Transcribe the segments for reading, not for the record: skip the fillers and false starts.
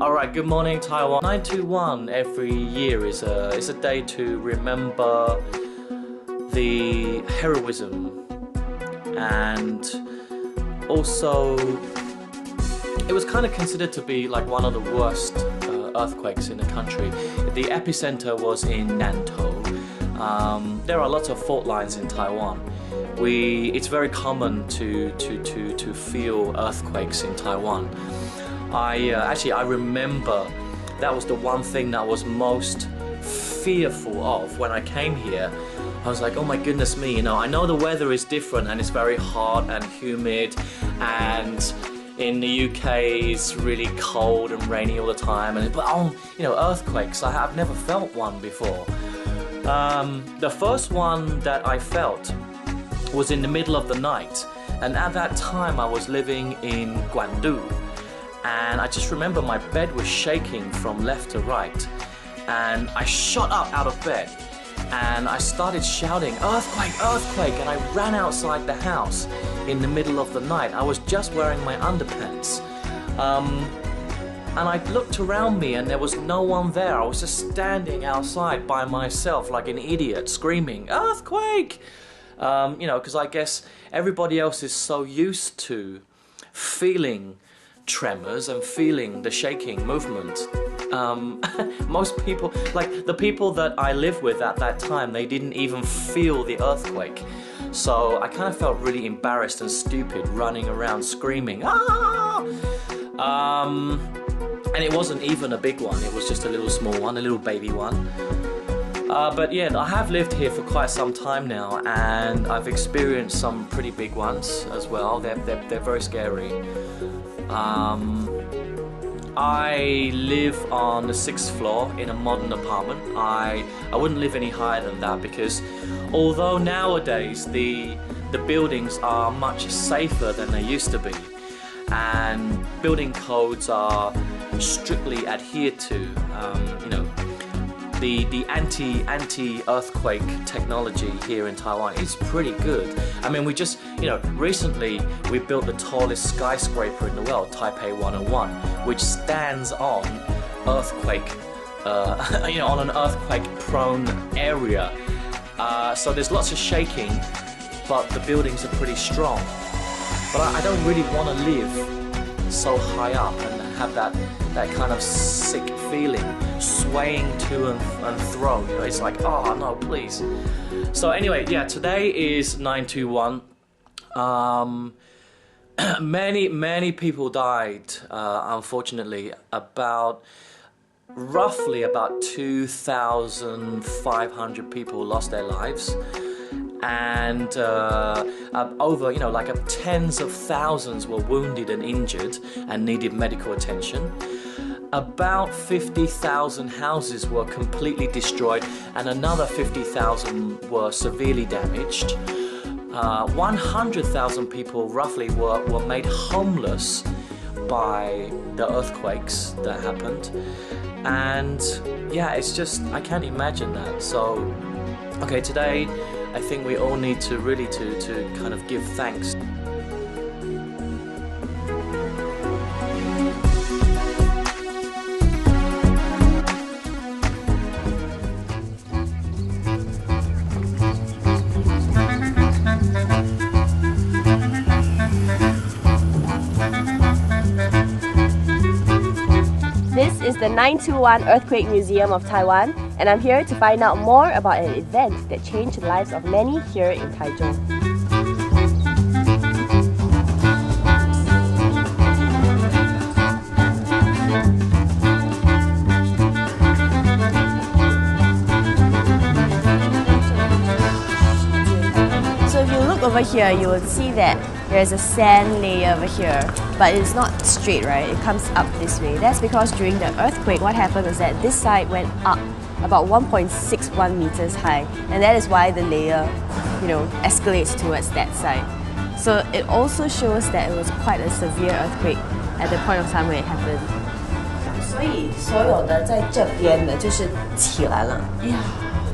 Alright, good morning Taiwan. 921 every year is a day to remember the heroism, and also it was kind of considered to be like one of the worst earthquakes in the country. The epicenter was in Nantou. There are lots of fault lines in Taiwan. It's very common to feel earthquakes in Taiwan. I remember that was the one thing that I was most fearful of when I came here. I was like, oh my goodness me, I know the weather is different and it's very hot and humid, and in the UK it's really cold and rainy all the time, but earthquakes, I've never felt one before. The first one that I felt was in the middle of the night, and at that time I was living in Guangdu. And I just remember my bed was shaking from left to right, and I shot up out of bed and I started shouting, "Earthquake, earthquake!" and I ran outside the house in the middle of the night. I was just wearing my underpants, and I looked around me and there was no one there. I was just standing outside by myself like an idiot, screaming, "Earthquake!" Because I guess everybody else is so used to feeling tremors and feeling the shaking movement. Most people, like the people that I lived with at that time, they didn't even feel the earthquake. So I kind of felt really embarrassed and stupid running around screaming, "Ah!" And it wasn't even a big one, it was just a little small one, a little baby one. But yeah, I have lived here for quite some time now, and I've experienced some pretty big ones as well. They're very scary. I live on the 6th floor in a modern apartment. I wouldn't live any higher than that, because although nowadays the buildings are much safer than they used to be, and building codes are strictly adhered to, the anti-earthquake technology here in Taiwan is pretty good. I mean, we just, recently we built the tallest skyscraper in the world, Taipei 101, which stands on earthquake, on an earthquake-prone area. So there's lots of shaking, but the buildings are pretty strong. But I don't really want to live so high up and have that kind of sick feeling, swaying to and fro. It's like, oh no, please. So anyway, yeah, today is 921. Many people died, unfortunately. Roughly about 2,500 people lost their lives, and over tens of thousands were wounded and injured and needed medical attention. About 50,000 houses were completely destroyed, and another 50,000 were severely damaged. 100,000 people roughly were made homeless by the earthquakes that happened. And yeah, it's just, I can't imagine that. So okay, today I think we all need to really to kind of give thanks. This is the 921 Earthquake Museum of Taiwan, and I'm here to find out more about an event that changed the lives of many here in Taichung. So if you look over here, you will see that there's a sand layer over here, but it's not straight, right? It comes up this way. That's because during the earthquake, what happened was that this side went up about 1.61 meters high, and that is why the layer, escalates towards that side. So it also shows that it was quite a severe earthquake at the point of time when it happened. 所以所有的在这边的就是起来了。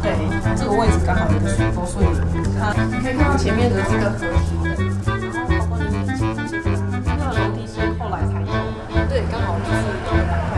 对，这个位置刚好有个水沟，所以它你可以看到前面的这个河堤的，然后包括你眼前这个楼梯是后来才有的。对，刚好就是都有两块。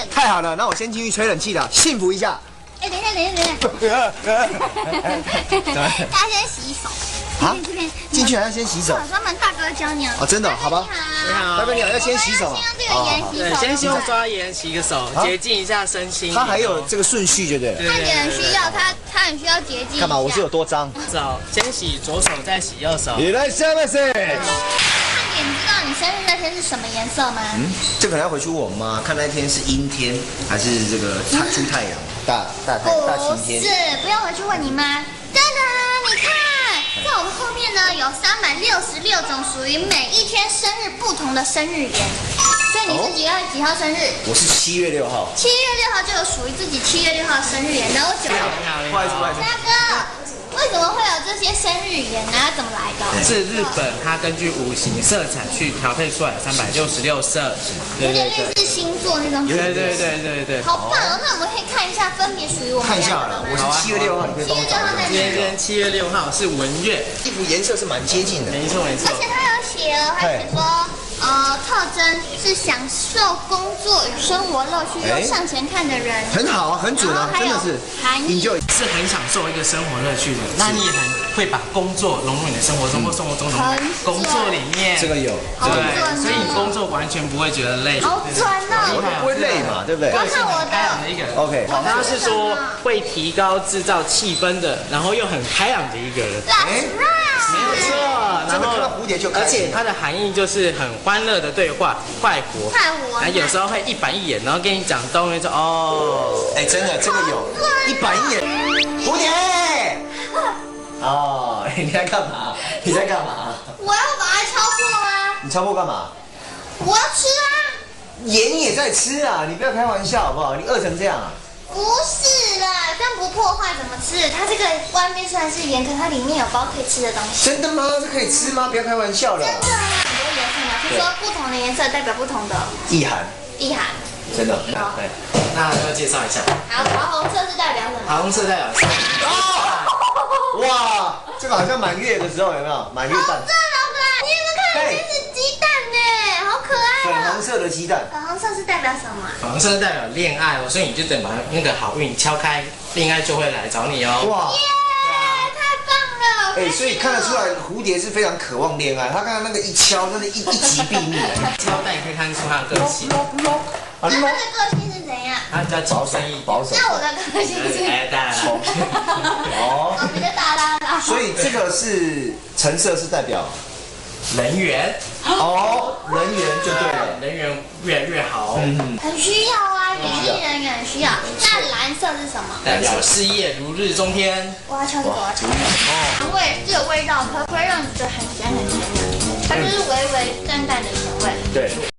太好了，那我先进去吹冷气了，幸福一下。哎，等一下，大家先洗手。啊？进去还要先洗手？专门大哥教你哦。哦，真的？好吧。你好，大哥你好，要先洗手啊。先用这个盐洗手。对，先用刷盐洗个手，洁净一下身心。它还有这个顺序，对不对？看你很需要，他很需要洁净。干嘛？我是有多脏？手先洗左手，再洗右手。你来下面谁？看点，你知道你生日那天是什么颜色吗？这可能要回去问我妈，看那一天是阴天还是这个出太阳，大晴天。不是，不用回去问你妈。真的，你看，在我们后面呢有366种属于每一天生日不同的生日颜。所以你是几号生日？我是7月6号。7月6号就有属于自己7月6号的生日颜，然后9月。不好意思。大哥。为什么会有这些生日颜呢？怎么来的？是日本，它根据五行色彩去调配出来366色，有点类似星座那种。对。好棒哦！那我们可以看一下，分别属于我们看一下了，我是7月6号，你可以帮我找一下。今天7月6号是文月，衣服颜色是蛮接近的。没错。而且它有写哦，还写说。特征是享受工作与生活乐趣又向前看的人，很好啊，很准啊，真的是。含义是很享受一个生活乐趣的，那你也很会把工作融入你的生活中或生活中的工作里面。这个有，对，所以你工作完全不会觉得累。好准哦！不会累嘛，对不对？我看我的一个人。OK，他是说会提高制造气氛的，然后又很开朗的一个人。没有错，然后蝴蝶就而且它的含义就是很欢乐的对话，快活，然后有时候会一板一眼，然后跟你讲东西说哦，哎，真的这个有一板一眼，蝴蝶，哦，你在干嘛？你在干嘛？我要把它敲破啊！你敲破干嘛？我要吃啊！盐你也在吃啊，你不要开玩笑好不好？你饿成这样啊？不是啦，这样不破坏怎么吃？它这个外面虽然是盐，可它里面有包可以吃的东西。真的吗？这可以吃吗？不要开玩笑了。真的啊，很多颜色嘛，是说不同的颜色代表不同的意涵。意涵。真的。好，那要介绍一下。好，桃红色是代表什么？红色代表什么？哇，这个好像满月的时候有没有？满月蛋。好正，好可爱！你们看，这是鸡蛋呢，好可爱粉红色的鸡蛋。粉红色是代表什么？粉红色代表恋爱哦，所以你就等把那个好运敲开，恋爱就会来找你哦。哇！太棒了！哎，所以看得出来蝴蝶是非常渴望恋爱。他刚刚那个一敲，那是一击必灭。敲蛋可以看出他的个性。那他的个性是怎样？他比较谨慎一点。保守。那我的个性是？哎，当然了。哦。比较大啦。所以这个是橙色是代表人缘。哦，人缘就对了，人缘越来越好。很需要啊，演艺人员很需要。那蓝色是什么？代表事业如日中天。我要敲这个，我要敲这个。香味这个味道可不会让你觉得很咸很咸的，它就是微微淡淡的甜味。对。